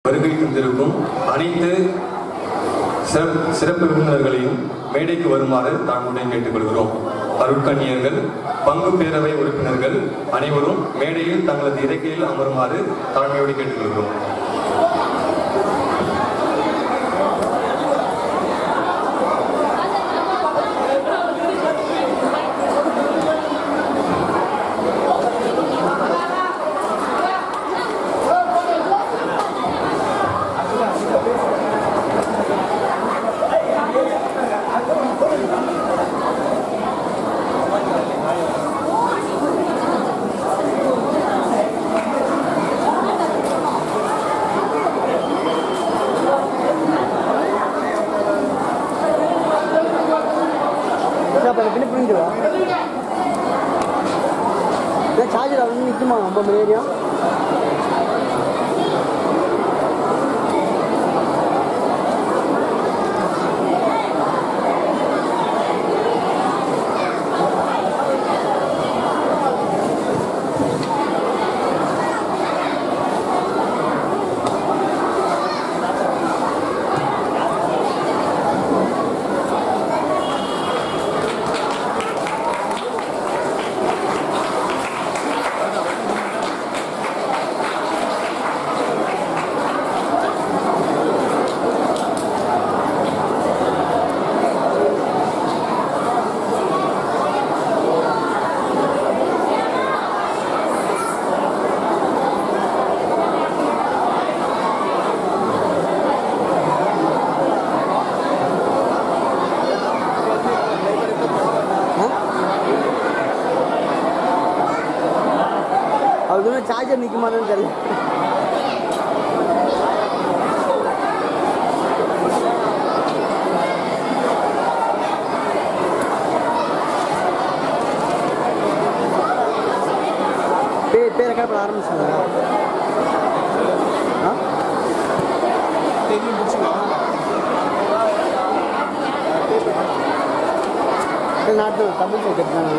வருகை தந்திருக்கும் அனைத்து சிறப்பு விருந்தினர்களையும் மேடைக்கு வருமாறு தாழ்வுடன் கேட்டுக்கொள்கிறோம். அருட்கண்ணியர்கள், பங்கு பேரவை உறுப்பினர்கள் அனைவரும் மேடையில் தங்களது இருக்கையில் அமருமாறு தாழ்மையோடு கேட்டுக்கொள்கிறோம். चार्जर निकुमा मलेरिया चार्जर निकुमा चल పేరు ఎక్కడ ప్రారంభిస్తున్నారు నాటు తమిళ చెప్తున్నాను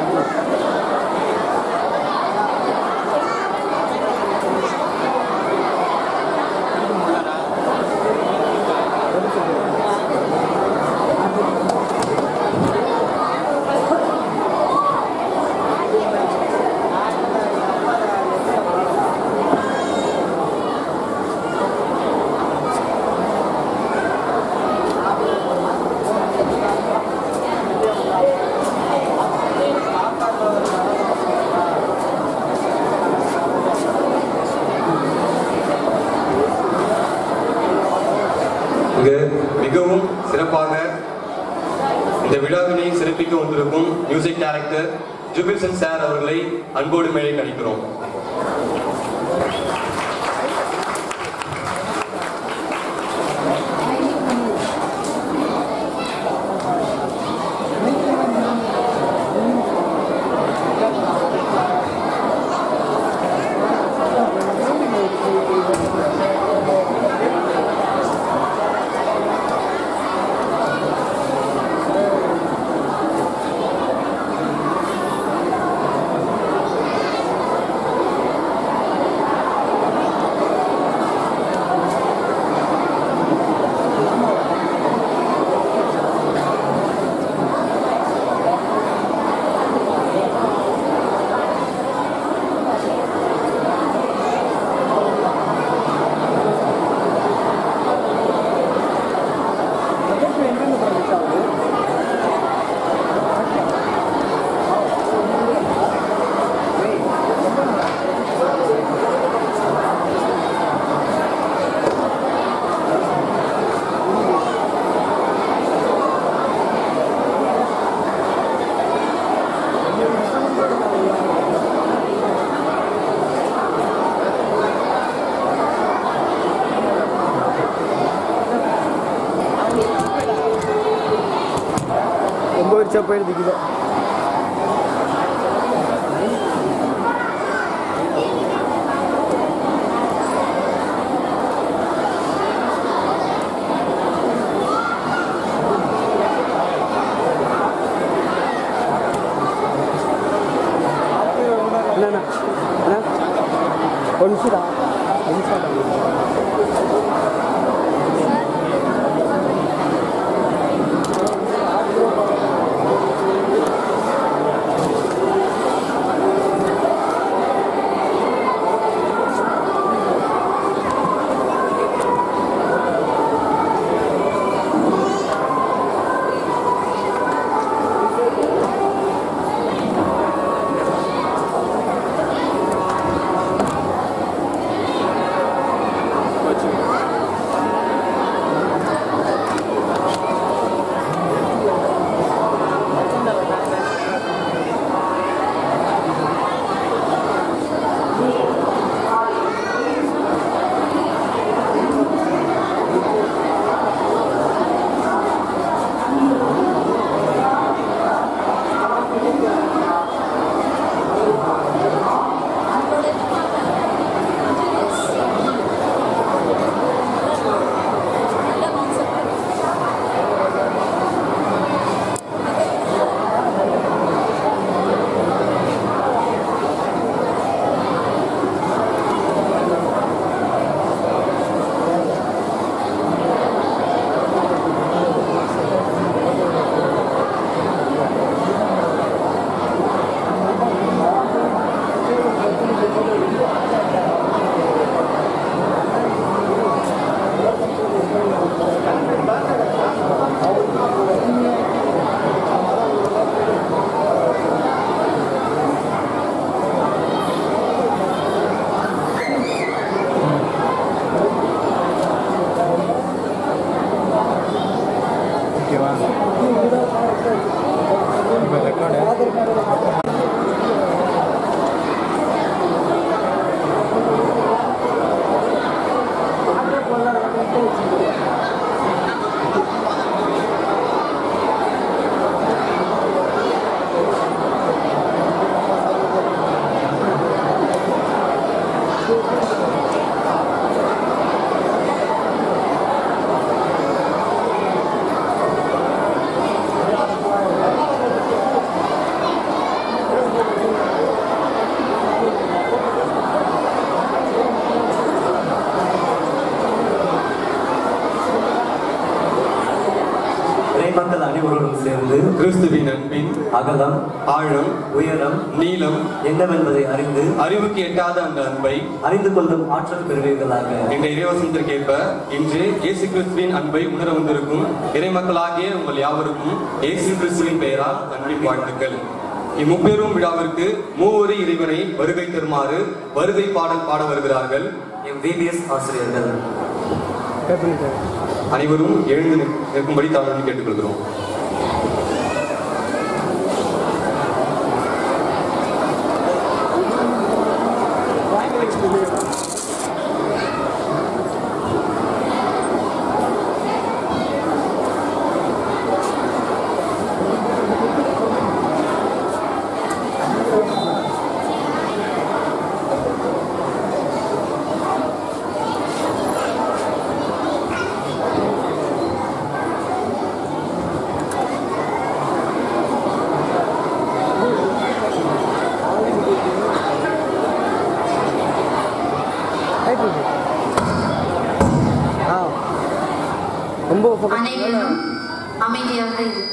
மிகவும் சிறப்பாக இந்த விழாவினை சிறப்பிக்க வந்திருக்கும் மியூசிக் டைரக்டர் ஜுபில்சன் சார் அவர்களை அன்போடு மேலே கணிக்கிறோம். போயிடுது kilo Onsi dah, onsi dah. இறைமக்கள் அனைவரோடும் சேர்ந்து கிறிஸ்துவின் அன்பின் அகலம், ஆழம், உயரம், நீளம் என்னவென்பதை அறிந்து அறிவுக்கு எட்டாத அந்த அன்பை அறிந்து கொள்ளும் ஆற்றல் பெறுவீர்களாக. இந்த இறைவசனத்திற்கேற்ப இன்று இயேசு கிறிஸ்துவின் அன்பை உணர வந்திருக்கும் இறைமக்களாகிய உங்கள் யாவருக்கும் இயேசு கிறிஸ்துவின் பெயரால் அன்பின் வாழ்த்துக்கள். இம்முப்பெரும் விழாவிற்கு மூவொரு இறைவனை வருகை தருமாறு வருகை பாடல் பாட வருகிறார்கள் VBS ஆசிரியர்கள். அனைவரும் எழுந்து நிற்கும்படி தாழ்ந்து கேட்டுக்கொள்கிறோம். அனைவரும் அமைதியாக இருக்கும்.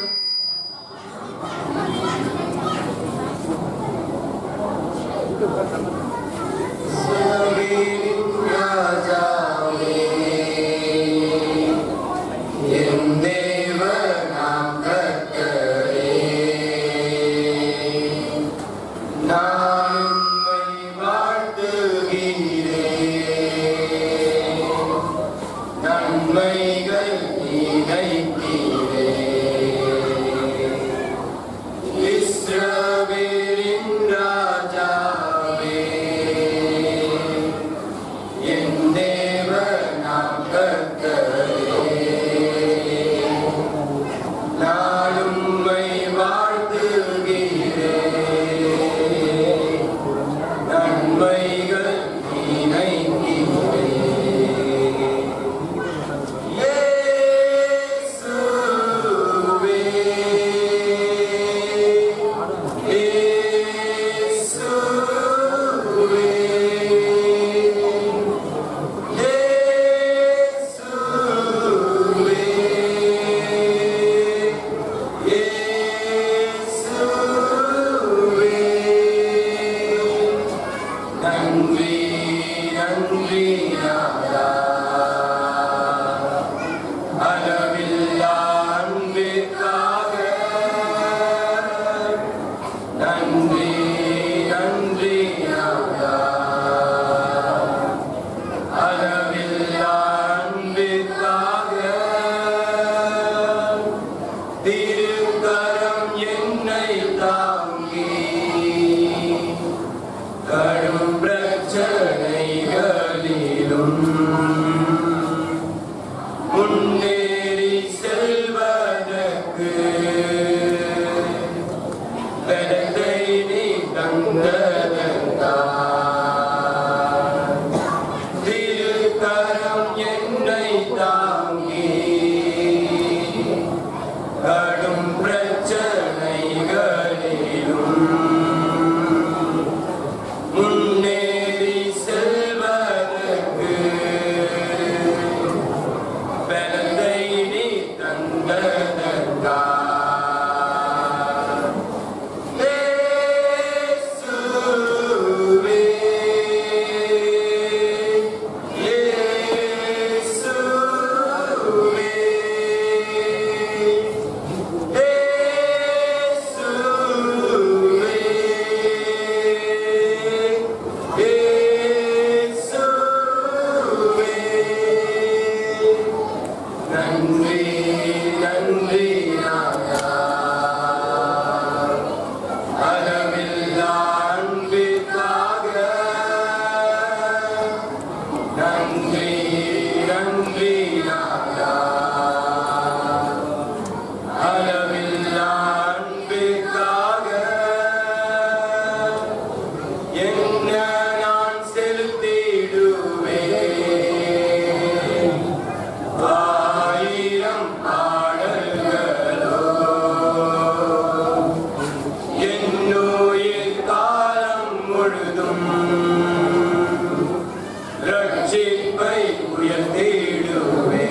ரட்சிப்பை உயர்த்திடுவே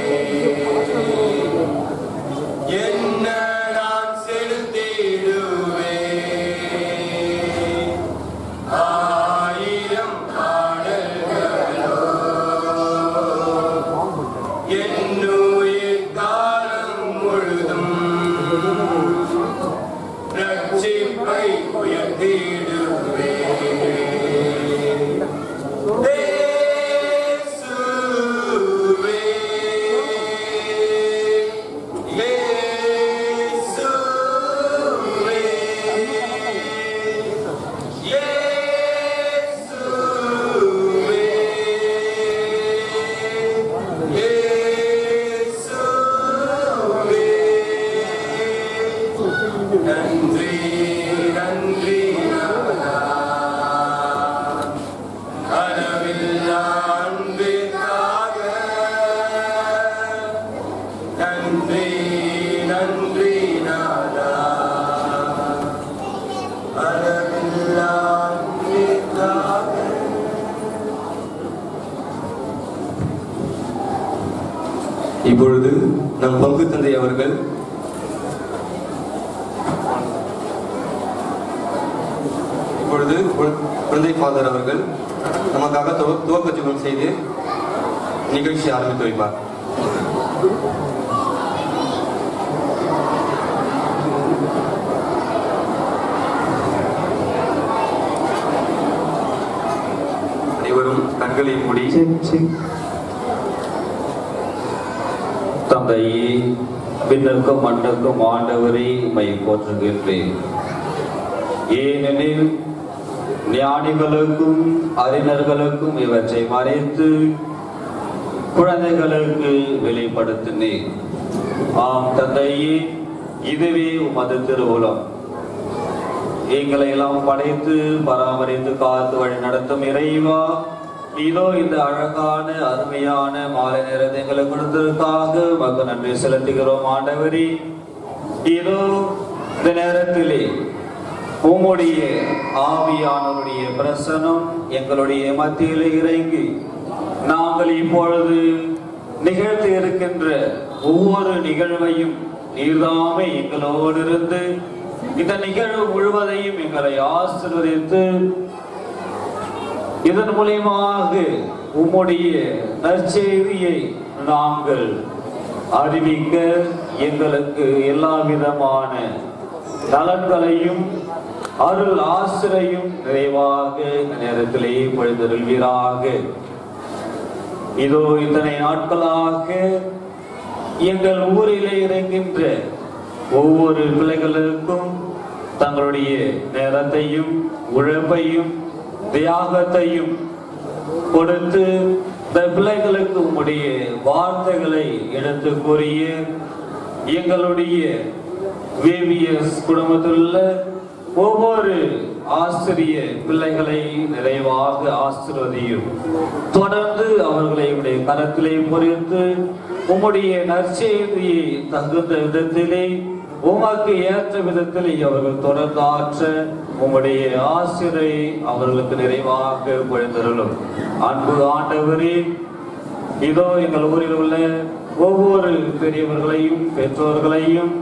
இப்பொழுது நம் பங்கு தந்தை அவர்கள் குழந்தை ஃபாதர் அவர்கள் நமக்காக துவக்க ஜெபம் செய்து நிகழ்ச்சி ஆரம்பித்து வைப்பார். அனைவரும் கண்களை மூடி. தந்தையே, விண்ணுக்கும் மண்ணுக்கும் ஆண்டவரை மை போற்றுகின்றேன். ஏனெனில் ஞானிகளுக்கும் அறிஞர்களுக்கும் இவற்றை மறைத்து குழந்தைகளுக்கு வெளிப்படுத்தினேன். ஆம் தந்தையே, இதுவே உமது திருவுளம். எங்களை எல்லாம் படைத்து பராமரித்து காத்து வழி நடத்தும் இறைவா, இதோ இந்த அழகான அருமையான மாலை நேரத்தை எங்களுக்கு கொடுத்ததற்காக மக்கள் நன்றி செலுத்துகிறோம். ஆண்டவரே, இதோ இந்த நேரத்திலே உம்முடைய ஆவியானவருடைய பிரசனம் எங்களுடைய மத்தியில் இறங்கி நாங்கள் இப்பொழுது நிகழ்த்தி இருக்கின்ற ஒவ்வொரு நிகழ்வையும் நீர்தாமே எங்களோடு இருந்து இந்த நிகழ்வு முழுவதையும் எங்களை ஆசீர்வதித்து இதன் மூலியமாக உம்முடைய நற்செய்தியை நாங்கள் அறிவிக்க எங்களுக்கு எல்லா விதமான நலன்களையும் அருள் ஆசிரையும் நிறைவாக இந்த நேரத்திலே பொழுதருள்வீராக. இதோ இத்தனை நாட்களாக எங்கள் ஊரிலே இறங்கின்ற ஒவ்வொரு பிள்ளைகளுக்கும் தங்களுடைய நேரத்தையும் உழைப்பையும் தியாகத்தையும் கொடுத்து இந்த பிள்ளைகளுக்கு உம்முடைய வார்த்தைகளை எடுத்து கூறிய எங்களுடைய VBS குடும்பத்தில் உள்ள ஒவ்வொரு ஆசிரிய பிள்ளைகளை நிறைவாக ஆசீர்வதியும். தொடர்ந்து அவர்களை உடைய கரத்திலே பொறித்து உம்முடைய நற்செய்தியை தகுந்த விதத்திலே உமக்கு ஏற்ற விதத்தில் அவர்கள் தொடர்ந்து ஆற்ற உம்முடைய ஆசிரை அவர்களுக்கு நிறைவாக பொழிந்தருளும். அன்பு ஆண்டவரே, இதோ எங்கள் ஊரில் உள்ள ஒவ்வொரு பெரியவர்களையும் பெற்றோர்களையும்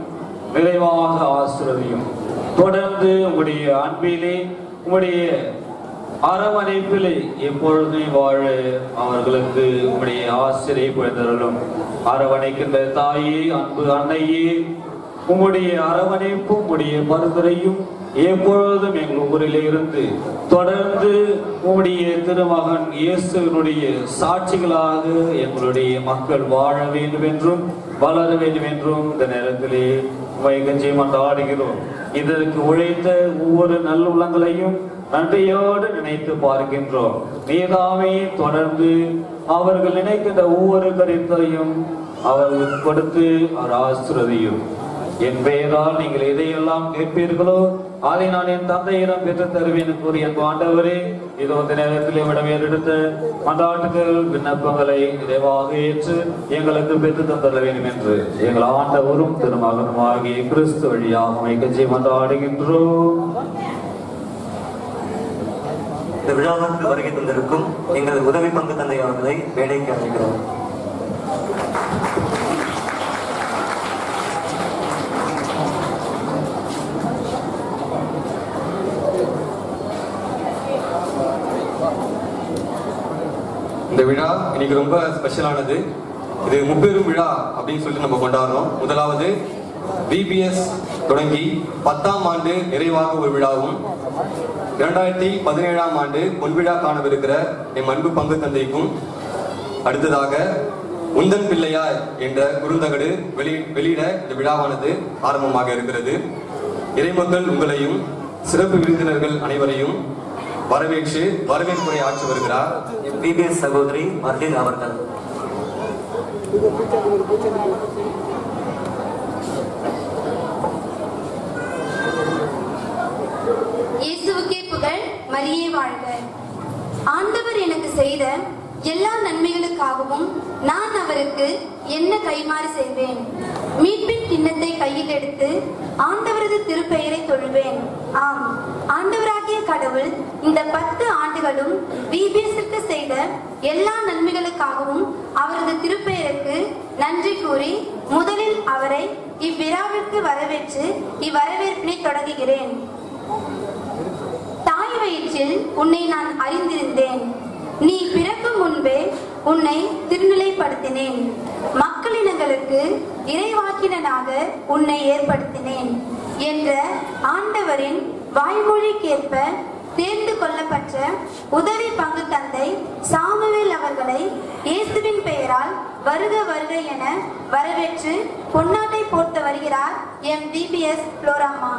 நிறைவாக ஆசீர்வதியும். தொடர்ந்து உம்முடைய அன்பிலே உம்முடைய அரவணைப்பிலே எப்பொழுதுமே வாழ அவர்களுக்கு உம்முடைய ஆசிரியை பொழிந்தருளும். அரவணைக்கின்ற தாயே, அன்பு அன்னையே, உம்முடைய அரவணைப்பும் உம்முடைய பரிந்துரையும் எப்பொழுதும் எங்கள் ஊரிலே இருந்து தொடர்ந்து உம்முடைய திருமகன் இயேசுவினுடைய சாட்சிகளாக எங்களுடைய மக்கள் வாழ வேண்டும் என்றும் வளர வேண்டும் என்றும் இந்த நேரத்திலே வைகஞ்சி மன்றாடுகிறோம். இதற்கு உழைத்த ஒவ்வொரு நல்லுள்ளங்களையும் நன்றியோடு நினைத்து பார்க்கின்றோம். நீதாமே தொடர்ந்து அவர்கள் நினைக்கின்ற ஒவ்வொரு கருத்தையும் அவர்களுக்கு கொடுத்து அவர் ஆசீர்வதியும். என் பெயரால் நீங்கள் எதையெல்லாம் கேட்பீர்களோ அதை நான் என் தந்தையிடம் பெற்று தருவேன் கூறிய ஆண்டவரே, இதோ இந்த நேரத்தில் இவ்விடம் ஏறெடுத்த மன்றாட்டுகள் விண்ணப்பங்களை நிறைவாக ஏற்று எங்களுக்கு பெற்று தந்தர வேண்டும் என்று எங்கள் ஆண்டவரும் திருமகனும் ஆகிய கிறிஸ்து வழியாக வைகஞ்சி மன்றாடுகின்றோம். இந்த விழாவிற்கு வருகை தந்திருக்கும் எங்கள் உதவி பங்கு தந்தை அவர்களை மேடைக்கு அழைக்கிறோம். இந்த விழா இன்னைக்கு ரொம்ப ஸ்பெஷலானது. இது முப்பெரும் விழா அப்படின்னு சொல்லிட்டு நம்ம கொண்டாடுறோம். முதலாவது VBS தொடங்கி 10ஆம் ஆண்டு நிறைவாக ஒரு விழாவும் 2017ஆம் ஆண்டு பொன்விழா காணவிருக்கிற என் அன்பு பங்கு தந்தைக்கும் அடுத்ததாக உந்தன் பிள்ளையார் என்ற குறுந்தகடு வெளியிட இந்த விழாவானது ஆரம்பமாக இருக்கிறது. இறைமக்கள் உங்களையும் சிறப்பு விருந்தினர்கள் அனைவரையும் வரவேற்று வரவேற்புரை ஆற்றி வருகிறார் VBS சகோதரி மர்லின் அவர்கள். இயேசுவுக்கே புகழ், மரியே வாழ்க. ஆண்டவர் எனக்கு செய்த எல்லா நன்மைகளுக்காகவும் நான் அவருக்கு என்ன கைமாறு செய்வேன்? மீட்பின் கிண்ணத்தை கையில் எடுத்து ஆண்டவரது திருப்பெயரை தொழுவேன். ஆம், ஆண்டவராகிய கடவுள் இந்த 10 ஆண்டுகளும் VBSற்கு செய்த எல்லா நன்மைகளுக்காகவும் அவரது திருப்பெயருக்கு நன்றி கூறி முதலில் அவரை இவ்விழாவிற்கு வரவேற்று இவ்வரவேற்பினை தொடங்குகிறேன். தாய் வயிற்றில் உன்னை நான் அறிந்திருந்தேன். நீ பிறக்கும் முன்பே உன்னை திருநிலைப்படுத்தினேன். மக்களினங்களுக்கு இறைவாக்கினனாக உன்னை ஏற்படுத்தினேன் என்ற ஆண்டவரின் வாய்மொழிக்கேற்ப தேர்ந்து கொள்ளப்பட்ட உதவி பங்கு தந்தை சாமுவேல் அவர்களை இயேசுவின் பெயரால் வருக வருக என வரவேற்று பொன்னாட்டை போர்த்து வருகிறார் எம் VBS புளோராம்மா.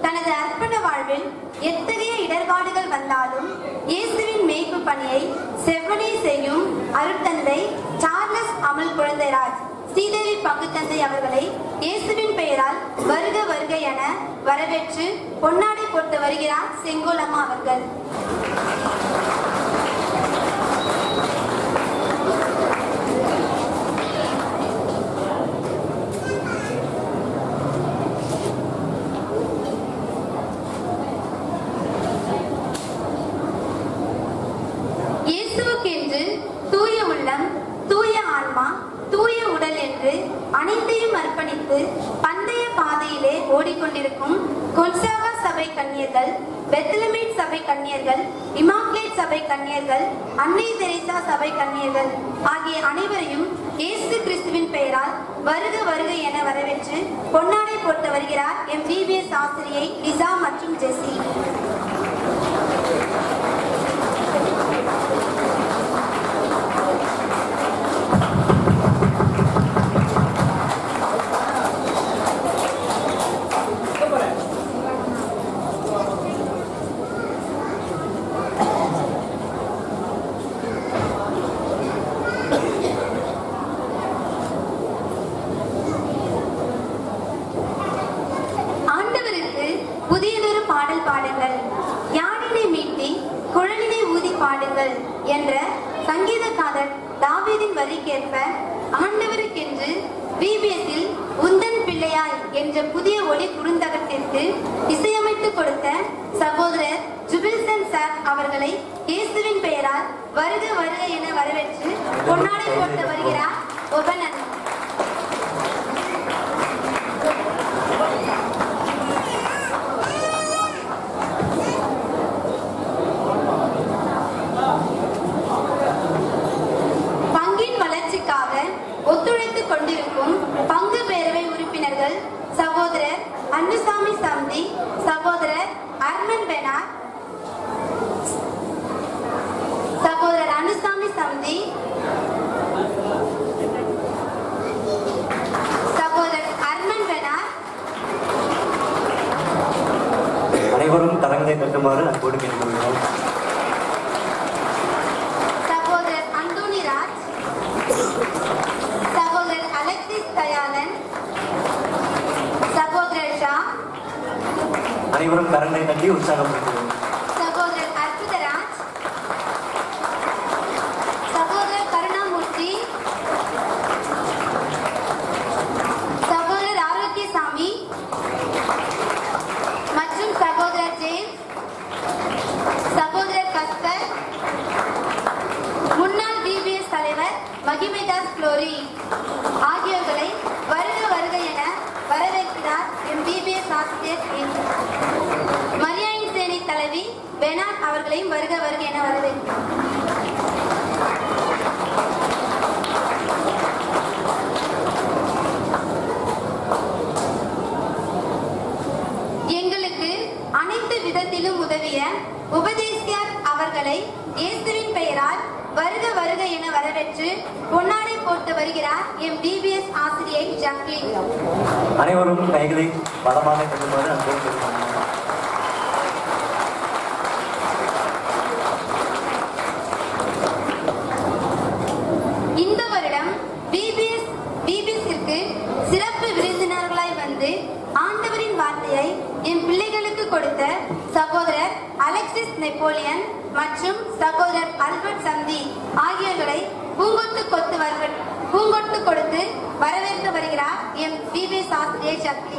தனது அர்ப்பண வாழ்வில் எத்தகைய இடர்பாடுகள் வந்தாலும் இயேசுவின் மேய்ப்பு பணியை செவ்வனே செய்யும் அருட்தந்தை சார்லஸ் அமல் குழந்தைராஜ் ஸ்ரீதேவி பங்கு தந்தை அவர்களை இயேசுவின் பெயரால் வருக வருக என வரவேற்று பொன்னாடை போட்டு வருகிறார் செங்கோலம்மா அவர்கள். தூய உள்ளம், தூய ஆன்மா, தூய உடல் என்று அனைத்தையும் அர்ப்பணித்து பந்தய பாதையிலே ஓடிக்கொண்டிருக்கும் கொன்சாவா சபை கன்னியர்கள், பெத்லமேட் சபை கன்னியர்கள், இமாக்லேட் சபை கன்னியர்கள், அன்னை தெரேசா சபை கன்னியர்கள் ஆகிய அனைவரையும் இயேசு கிறிஸ்துவின் பெயரால் வருக வருக என வரவேற்று பொன்னாடை போட்டு வருகிறார் எம் VBS ஆசிரியை லிசா மற்றும் ஜெசி. புதியதொரு பாடல் பாடுங்கள், யாழினை மீட்டி குழலினை ஊதி பாடுங்கள் என்ற சங்கீதக்காரர் தாவீதின் வரிக்கேற்ப ஆண்டவருக்கென்று VBSல் உந்தன் பிள்ளையாய் என்ற புதிய ஒளி குறுந்தகத்திற்கு இசையமைத்து கொடுத்த சகோதரர் ஜுபில்சன் சார் அவர்களை இயேசுவின் பெயரால் வருக வருக என வரவேற்று பொன்னாடை போட்டு வருகிறார் ஒபனன். ஒத்துழைத்துக் கொண்டிருக்கும் பங்கு பேரவை உறுப்பினர்கள் சகோதரர் அன்னுசாமி சம்தி, சகோதரர் அர்மன் பெனார், சகோதரர் அனுசாமி சம்தி, சகோதரர் அர்மன் பெனார் அனைவரும் தலைமை கட்டுமாறு அன்போடு கேட்டுக்கொள்கிறோம். சகோதரர் அந்தோனி ராஜ், சகோதரர் அலெக்சிஸ் தயாளன், சகோதரர் ஷா, அனைவரும் கரங்களை கட்டி உற்சாகப்படுத்துவோம். சகோதரர் அற்புதராஜ், சகோதரர் கருணாமூர்த்தி, சகோதரர் ஆரோக்கியசாமி மற்றும் சகோதரர் ஜேம்ஸ், சகோதரர் கஸ்தர், முன்னாள் VBS தலைவர் மகிமைதாஸ் குளோரி ஆகியோர்களை வருக வருக என வரவேற்கிறார் எம் VBS ஆசிரியர் மரியாயின் சேனை தலைவி பெனாட் அவர்களையும் வருக வருக என வரவேற்கிறார். எங்களுக்கு அனைத்து விதத்திலும் உதவிய உபதேசியார் அவர்களை இயேசுவின் பெயரால் வருக வருக என வரவேற்று பொன்னாடை போட்டு வருகிறார் எம் VBS ஆசிரியை ஜாக்லின். அனைவரும் கைகளை பலமாக கட்டுமாறு அன்போடு கேட்டுக்கொள்கிறோம். இந்த வருடம் VBSற்கு சிறப்பு விருந்தினர்களாய் வந்து ஆண்டவரின் வார்த்தையை என் பிள்ளைகளுக்கு கொடுத்த சகோதரர் அலெக்சிஸ் நெப்போலியன் மற்றும் சகோதரர் அல்பர்ட் சந்தி ஆகியோர்களை பூங்கொட்டு கொடுத்து வரவேற்க வருகிறார் எம் பிபி சாஸ்திரிய சக்தி.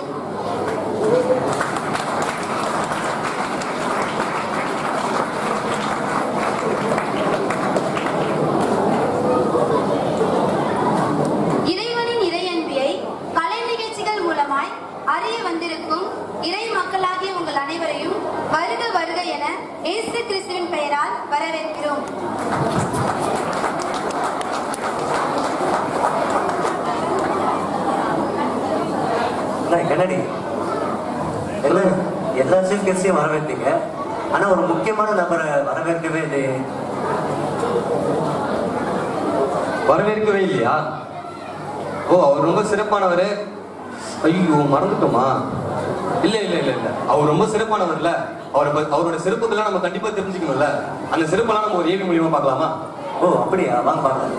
இறைவனின் இறையன்பியை கலை நிகழ்ச்சிகள் மூலமாய் அறிய வந்திருக்கும் இறை மக்களாகிய உங்கள் அனைவரையும் வருக வருக என இயேசு கிறிஸ்துவின் பெயரால் வரவேற்கிறோம். கண்ணடி எல்லா சீஃப் கெஸ்டையும் வரவேற்பீங்க, ஆனா ஒரு முக்கியமான நபரை வரவேற்கவே இல்லையே. வரவேற்கவே இல்லையா? ஓ, அவர் ரொம்ப சிறப்பானவர். ஐயோ, மறந்துட்டோமா? இல்ல இல்ல இல்ல இல்ல, அவர் ரொம்ப சிறப்பானவர்ல. அவரோட சிறப்புகள்லாம் நம்ம கண்டிப்பா தெரிஞ்சுக்கணும்ல. அந்த சிறப்பெல்லாம் நம்ம ஒரு ஏவி மூலியமா பார்க்கலாமா? ஓ அப்படியா, வாங்க பார்க்கலாம்.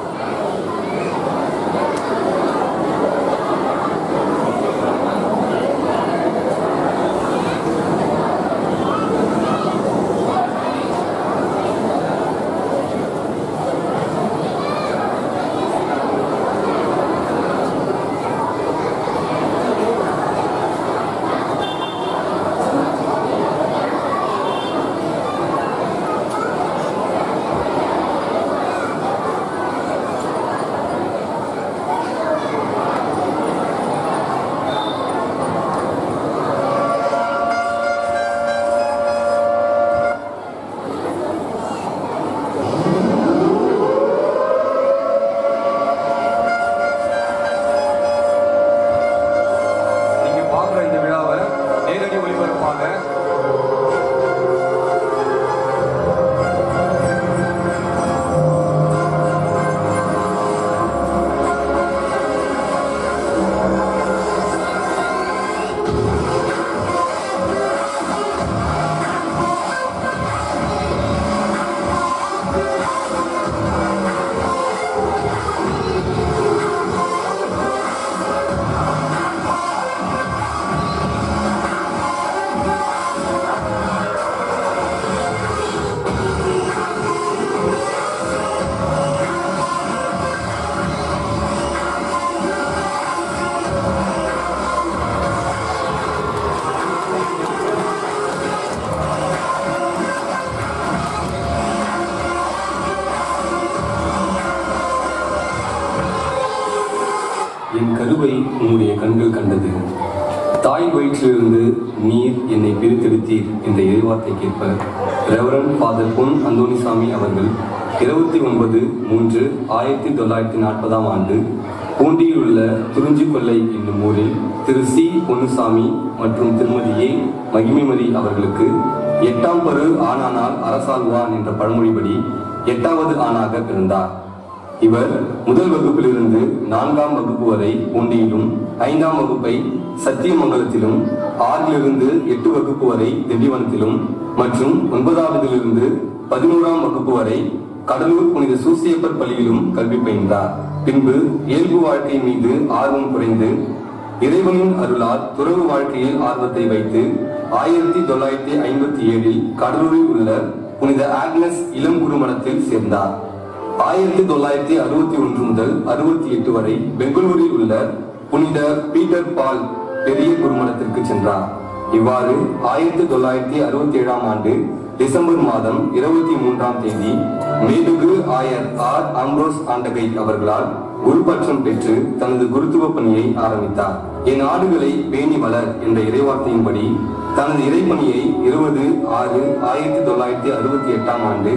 என் கருவை உன்னுடைய கண்கள் கண்டது. தாய் வயிற்றிலிருந்து நீர் என்னை பிரித்தெடுத்தீர் என்ற இறைவார்த்தைக்கேற்ப ரெவரண்ட் ஃபாதர் பொன் அந்தோணிசாமி அவர்கள் 29/3/1940 பூண்டியில் உள்ள குறிஞ்சிக்கொல்லை என்னும் ஊரில் திரு சி பொன்னுசாமி மற்றும் திருமதி ஏ மகிமைமதி அவர்களுக்கு 8ஆம் பரு ஆனானால் அரசாள்வான் என்ற பழமொழிப்படி 8வது ஆணாக பிறந்தார். இவர் முதல் வகுப்பிலிருந்து 4ஆம் வகுப்பு வரை பூண்டியிலும், 5ஆம் வகுப்பை சத்தியமங்கலத்திலும், 6லிருந்து 8 வகுப்பு வரை திண்டிவனத்திலும் மற்றும் 9வதிலிருந்து 11ஆம் வகுப்பு வரை கடலூர் புனித சூசியப்பர் பள்ளியிலும் கல்வி பயின்றார். பின்பு இயல்பு வாழ்க்கை மீது ஆர்வம் குறைந்து இறைவனின் அருளால் துறவு வாழ்க்கையில் ஆர்வத்தை வைத்து 1957 கடலூரில் உள்ள புனித ஆக்னஸ் இளம் குருமணத்தில் சேர்ந்தார். 1961 முதல் 68 வரை பெங்களூரில் உள்ள புனித பீட்டர் பால் பெரிய குருமணத்திற்கு சென்றார். இவ்வாறு 1967ஆம் ஆண்டு டிசம்பர் மாதம் 23ஆம் தேதி மேதுகு ஆயர் ஆர் அம்ப்ரோஸ் ஆண்டகை அவர்களால் குருபட்சம் பெற்று தனது குருத்துவ பணியை ஆரம்பித்தார். என் ஆடுகளை பேணி வளர் என்ற இறைவார்த்தையின்படி தனது இறைப்பணியை 20/6/1968ஆம் ஆண்டு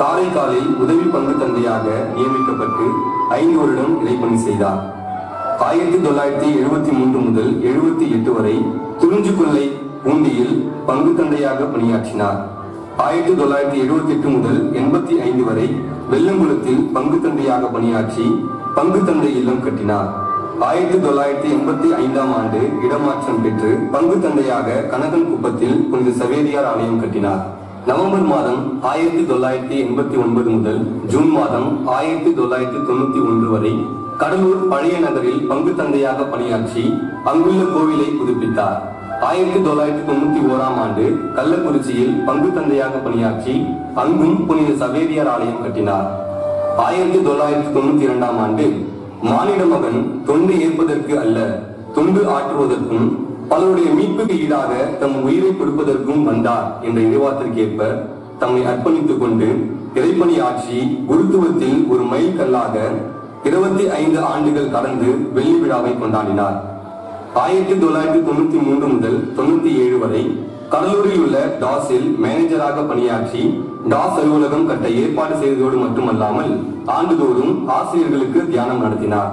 காரைக்காலில் உதவி பங்கு தந்தையாக நியமிக்கப்பட்டு 5 வருடம் இறைப்பணி செய்தார். 1973 முதல் 78 வரை குறிஞ்சிக்கொல்லை பூண்டியில் பங்கு தந்தையாக பணியாற்றினார். 1978 முதல் 85 வரை வெள்ளங்குளத்தில் பங்கு தந்தையாக பணியாற்றி பங்கு தந்தை இல்லம் கட்டினார். 1985ஆம் ஆண்டு இடமாற்றம் பெற்று பங்கு தந்தையாக கனகன் குப்பத்தில் புனித சவேரியார் ஆலயம் கட்டினார். நவம்பர் மாதம் 1989 முதல் ஜூன் மாதம் 1991 வரை கடலூர் பழைய நகரில் பங்கு தந்தையாக பணியாற்றி அங்குள்ள கோவிலை புதுப்பித்தார். 1991ஆம் ஆண்டு கள்ளக்குறிச்சியில் பங்கு தந்தையாக பணியாற்றி அங்கும் புனித சவேரியார் ஆலயம் கட்டினார். 1992ஆம் ஆண்டு மானிட மகன் தொண்டு ஏற்பதற்கு அல்ல, தொண்டு ஆற்றுவதற்கும் பலருடைய மீட்புக்கு ஈடாக தம் உயிரை கொடுப்பதற்கும் வந்தார் என்ற இறைவார்த்தைக்கேற்ப தம்மை அர்ப்பணித்துக் கொண்டு இறைப்பணி ஆட்சி குருத்துவத்தில் ஒரு மைல் கல்லாக 25 ஆண்டுகள் கடந்து வெள்ளி விழாவை கொண்டாடினார். 1993 முதல் 97 வரை கடலூரில் உள்ள டாஸில் மேனேஜராக பணியாற்றி டாஸ் அலுவலகம் கட்ட ஏற்பாடு செய்ததோடு மட்டுமல்லாமல் ஆண்டுதோறும் ஆசிரியர்களுக்கு தியானம் நடத்தினார்.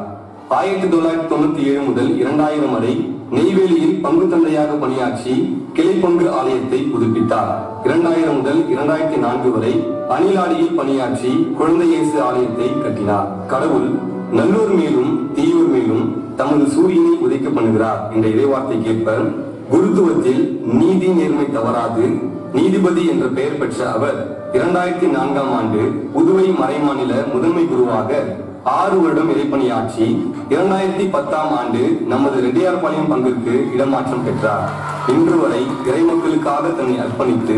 1997 முதல் 2000 வரை நெய்வேலியில் பங்கு தந்தையாக பணியாற்றி கிளைப்பங்கு ஆலயத்தை புதுப்பித்தார். 2000 முதல் 2004 வரை அணிலாடியில் பணியாற்றி குழந்தை இயேசு ஆலயத்தை கட்டினார். கடவுள் நல்லோர் மேலும் தீயோர் மேலும் தமது சூரியனை உதைக்க பண்ணுகிறார் என்ற இறைவார்த்தைக்கேற்ப குருத்துவத்தில் நீதி நேர்மை தவறாது நீதிபதி என்ற பெயர் பெற்ற அவர் 2004ஆம் ஆண்டு புதுவை மறைமாநில முதன்மை குருவாக 6 வருடம் இறைப்பணியாற்றி 2010ஆம் ஆண்டு நமது ரெட்டியார்பாளையம் பங்கிற்கு இடமாற்றம் பெற்றார். இன்று வரை இறைமக்களுக்காக தன்னை அர்ப்பணித்து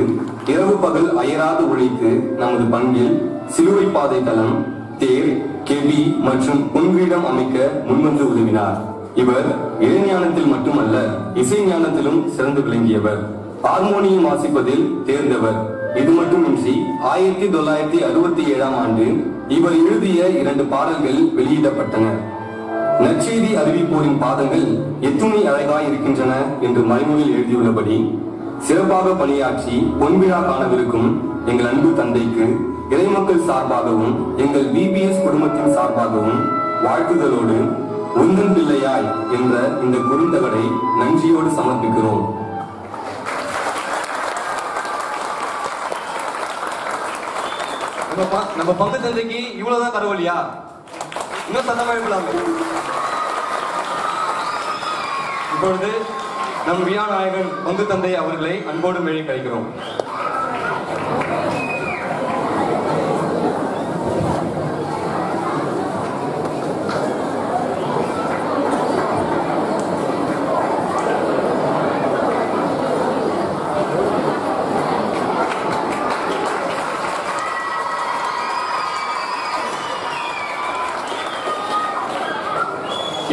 இரவு பகல் அயராது உழைத்து நமது பங்கில் சிலுவை பாதை தளம், தேர், கெவி மற்றும் பொன்கிரீடம் அமைக்க முன்வந்து உதவினார். இவர் இறைஞானத்தில் மட்டுமல்ல, இசை ஞானத்திலும் சிறந்து விளங்கியவர். ஹார்மோனியம் வாசிப்பதில் தேர்ந்தவர். இது மட்டுமின்றி 1967ஆம் ஆண்டு இவர் எழுதிய 2 பாடல்கள் வெளியிடப்பட்டன. நற்செய்தி அறிவிப்போரின் பாதங்கள் எத்துணை அழகாய் இருக்கின்றன என்று மறைமொழியில் எழுதியுள்ளபடி சிறப்பாக பணியாற்றி பொன்விழா காணவிருக்கும் எங்கள் அன்பு தந்தைக்கு இறைமக்கள் சார்பாகவும் எங்கள் பிபிஎஸ் குடும்பத்தின் சார்பாகவும் வாழ்த்துதலோடு உந்தன் பிள்ளையாய் என்ற இந்த குறுந்தகடை நன்றியோடு சமர்ப்பிக்கிறோம். நம்ம பங்கு தந்தைக்கு இவ்வளவுதான் கரவொலியா? இன்னும் சத்தமா எழுப்பலாமே. இப்பொழுது நம் வியாநாயகன் பங்கு தந்தை அவர்களை அன்போடு மேலே கழிக்கிறோம்.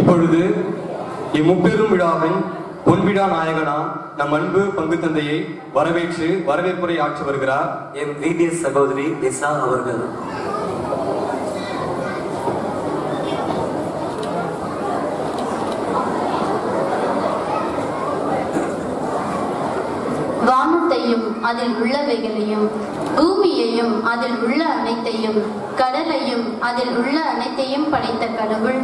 இப்பொழுது இம்முப்பெரும் விழாவின் பொன்விழா நாயகனா நம் அன்பு பங்கு தந்தையை வரவேற்று வரவேற்புரை ஆற்றி வருகிறார் எம் பிபிஎஸ் சகோதரி லிசா அவர்கள். வானத்தையும் அதில் உள்ளவைகளையும், பூமியையும் அதில் உள்ள அனைத்தையும், கடலையும் அதில் உள்ள அனைத்தையும் படைத்த கடவுள்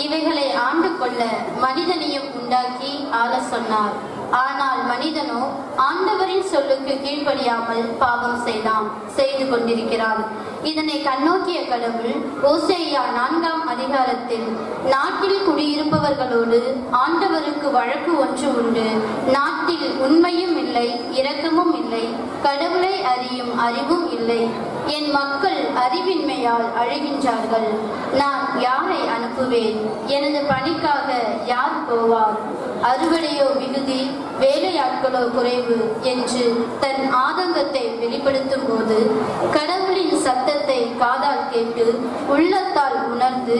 இவைகளை ஆண்டு கொள்ள மனிதனையும் உண்டாக்கி ஆள சொன்னார். ஆனால் மனிதனோ ஆண்டவரின் சொல்லுக்கு கீழ்ப்படியாமல் பாவம் செய்து கொண்டிருக்கிறான். இதனை கண்ணோக்கிய கடவுள் ஓசேயா 4ஆம் அதிகாரத்தில் நாட்டில் குடியிருப்பவர்களோடு ஆண்டவருக்கு வழக்கு ஒன்று உண்டு, நாட்டில் உண்மையும் இல்லை, இரக்கமும் இல்லை, கடவுளை அறியும் அறிவும் இல்லை, என் மக்கள் அறிவின்மையால் அழுகின்றார்கள், நான் யாரை அனுப்புவேன், எனது பணிக்காக யார் போவார், அறுவடையோ மிகுதி, வேலையாட்களோ குறைவு என்று தன் ஆதங்கத்தை வெளிப்படுத்தும் போது கடவுளின் சத்தத்தை காதால் கேட்டு உள்ளத்தால் உணர்ந்து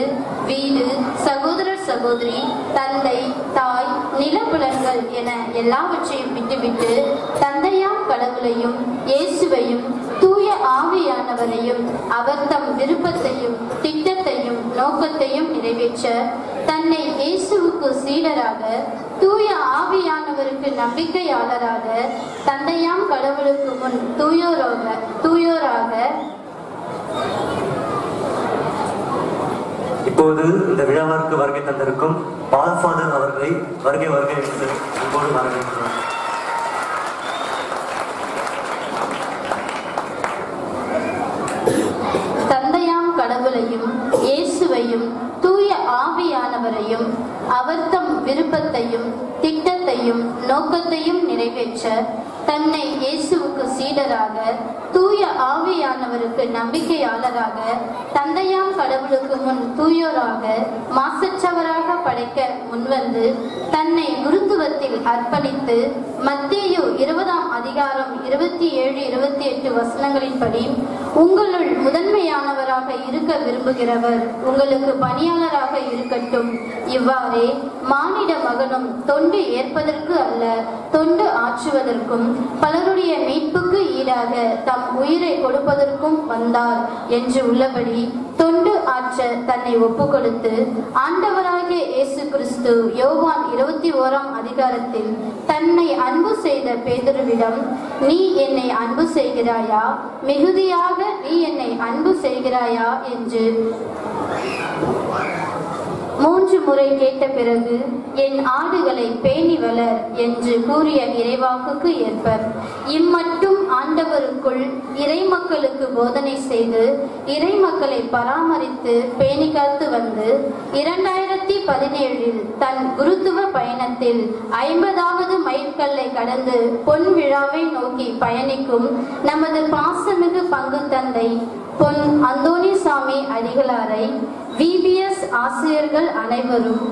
வீடு, சகோதரர் சகோதரி, தந்தை, தாய், நிலப்புலன்கள் என எல்லாவற்றையும் விட்டுவிட்டு தந்தையாம் கடவுளையும் இயேசுவையும் தூய ஆவியானவரையும் அவர் தம் விருப்பத்தையும் திட்டத்தையும் நோக்கத்தையும் நிறைவேற்ற தன்னை இயேசுவுக்கு சீடராக, தூய ஆவியானவருக்கு நம்பிக்கையாளராக, தந்தையாம் கடவுளுக்கு முன் தூயோராக இப்போது இந்த விழாவிற்கு வருகை தந்திருக்கும் பால் ஃபாதர் அவர்களை வருகை என்று இப்போது வரவேற்கிறோம். தந்தையாம் கடவுளையும் இயேசுவையும் தூய ஆவியானவரையும் அவர் தம் விருப்பத்தையும் திட்டத்தையும் நோக்கத்தையும் நிறைவேற்ற தன்னை இயேசுவுக்கு சீடராக, தூய ஆவியானவருக்கு நம்பிக்கையாளராக, தந்தையாம் கடவுளுக்கு முன் தூயோராக, மாசற்றவராக படைக்க முன்வந்து தன்னை குருத்துவத்தில் அர்ப்பணித்து மத்தேயு 20:27-28 வசனங்களின்படி உங்களுள் முதன்மையானவராக இருக்க விரும்புகிறவர் உங்களுக்கு பணியாளராக இருக்கட்டும். இவ்வாறே மானிட மகனும் தொண்டு ஏற்பதற்கு அல்ல, தொண்டு ஆற்றுவதற்கும் பலருடைய மீட்புக்கு ஈடாக தம் உயிரை கொடுப்பதற்கும் வந்தார் என்று உள்ளபடி தொண்டு ஆற்ற தன்னை ஒப்பு கொடுத்து ஆண்டவராகிய இயேசு கிறிஸ்து யோவான் 21 தன்னை அன்பு செய்த பேதுருவிடம், நீ என்னை அன்பு செய்கிறாயா, மிகுதியாக நீ என்னை அன்பு செய்கிறாயா என்று 3 முறை கேட்ட பிறகு, என் ஆடுகளை பேணி வளர் என்று கூறிய இறைவாக்குக்கு ஏற்ப இம்மட்டும் ஆண்டவருக்குள் இறைமக்களுக்கு போதனை செய்து இறைமக்களை பராமரித்து பேணி காத்து வந்து 2017 தன் குருத்துவ பயணத்தில் 50வது மைல்கல்லை கடந்து பொன் விழாவை நோக்கி பயணிக்கும் நமது பாசமிகு பங்கு தந்தை பொன் அந்தோணிசாமி அடிகளாரை VBS ஆசிரியர்கள் அனைவரும்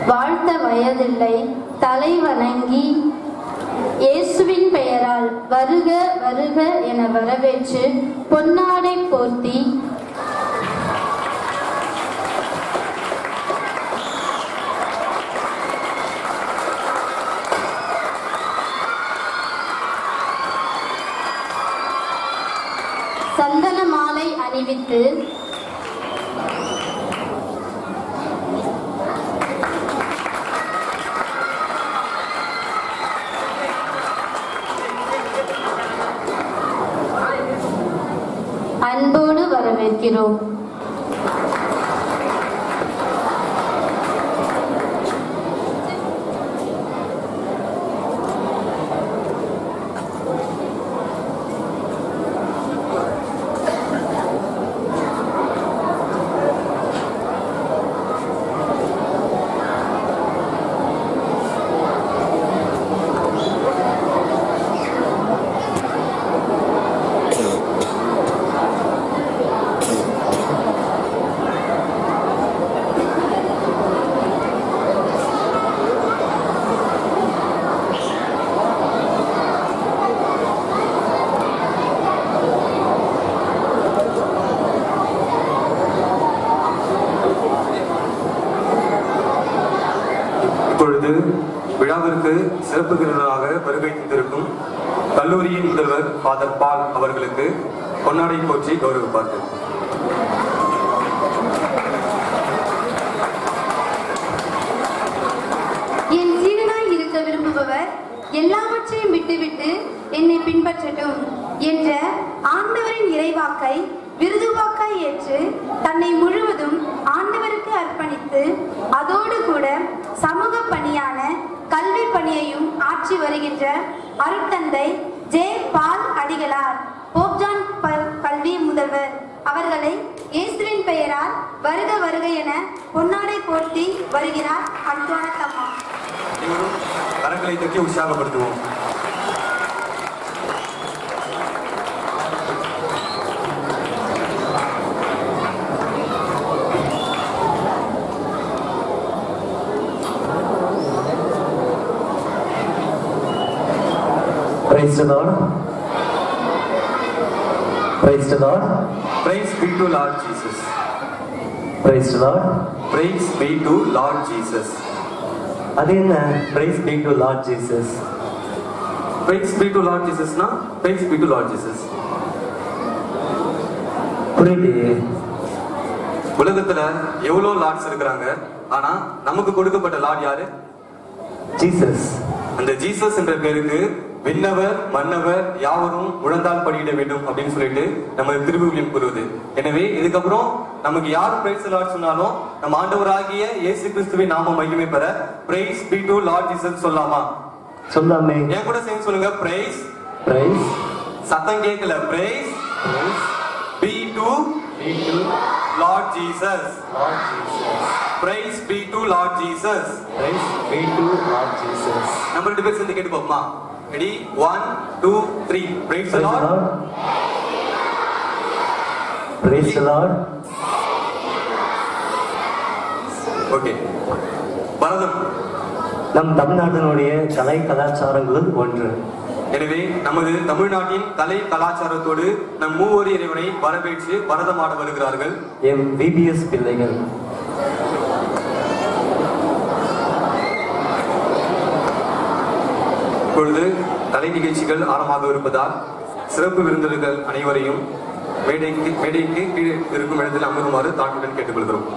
வாழ்த்த வயதில்லை தலை வணங்கி இயேசுவின் பெயரால் வருக வருக என வரவேற்று பொன்னாடை போர்த்தி சந்தன மாலை அணிவித்து அன்போடு வரவேற்கிறோம். இப்பொழுது விழாவிற்கு சிறப்பு விருந்தினராக வருகை தந்திருக்கும் கல்லூரியின் முதல்வர் ஃபாதர் பால் அவர்களுக்கு பொன்னாடை போற்றி கௌரவிப்பார்கள். என் சீடனாய் இருக்க விரும்புபவர் எல்லாவற்றையும் விட்டுவிட்டு என்னை பின்பற்றட்டும் என்ற ஆண்டவரின் இறைவாக்கை விருதுவாக்காய் ஏற்று தன்னை முழுவதும் ஆண்டவருக்கு அர்ப்பணித்து அதோடு கூட சமூக பணியான கல்வி பணியையும் ஆற்றி வருகின்ற அருட்தந்தை ஜே பால் அடிகளார் போப்ஜான் கல்வி முதல்வர் அவர்களை இயேசுவின் பெயரால் வருக வருக என பொன்னாடை போர்த்தி வருகிறார் அன்பானத்தம்மா. கரங்களை தட்டி உற்சாகப்படுத்துவோம். Praise the Lord. Praise the Lord. Praise be to Lord Jesus. Praise the Lord. Praise be to Lord Jesus. அது என்ன praise be to Lord Jesus? Praise be to Lord Jesus னா praise be to Lord Jesus. புரியலையே. உலகத்துல எவ்வளவு Lord's இருக்கிறாங்க, ஆனா நமக்கு கொடுக்கப்பட்ட லார்ட் யாரு? ஜீசஸ். அந்த ஜீசஸ் என்ற பேருக்கு விண்ணவர் மன்னவர் யாவரும் முழந்தால் படியிட வேண்டும் அப்படின்னு சொல்லிட்டு நம்ம திருவிவிலியம் கூறுவது. எனவே இதுக்கப்புறம் நமக்கு யார் பிரைஸ் லார்ட் சொன்னாலும் நம்ம ஆண்டவராகிய இயேசு கிறிஸ்துவின் நாம மகிமை பெற price B to Lord Jesus சொல்லாமா? சொல்லாமே. என் கூட சேர்ந்து சொல்லுங்க, பிரைஸ் பிரைஸ் சத்தம் கேட்கல. Praise be to Lord Jesus. Praise be to Lord Jesus. நம்ம ரெண்டு பேரும் சேர்ந்து கேட்டு பாப்போமா? Ready 1 2 3. Praise the Lord. Praise the Lord. Okay. Bharatam நம் தமிழ்நாட்டினுடைய கலை கலாச்சாரங்களுள் ஒன்று. எனவே நமது தமிழ்நாட்டின் கலை கலாச்சாரத்தோடு நம் மூவொரு இறைவனை வரவேற்று பரதமாட வருகிறார்கள் எம் விபிஎஸ் பிள்ளைகள். இப்பொழுது கலை நிகழ்ச்சிகள் ஆரம்பமாக இருப்பதால் சிறப்பு விருந்தினர்கள் அனைவரையும் மேடைக்கு கீழே இருக்கும் இடத்தில் அமருமாறு தாழ்மையுடன் கேட்டுக்கொள்கிறோம்.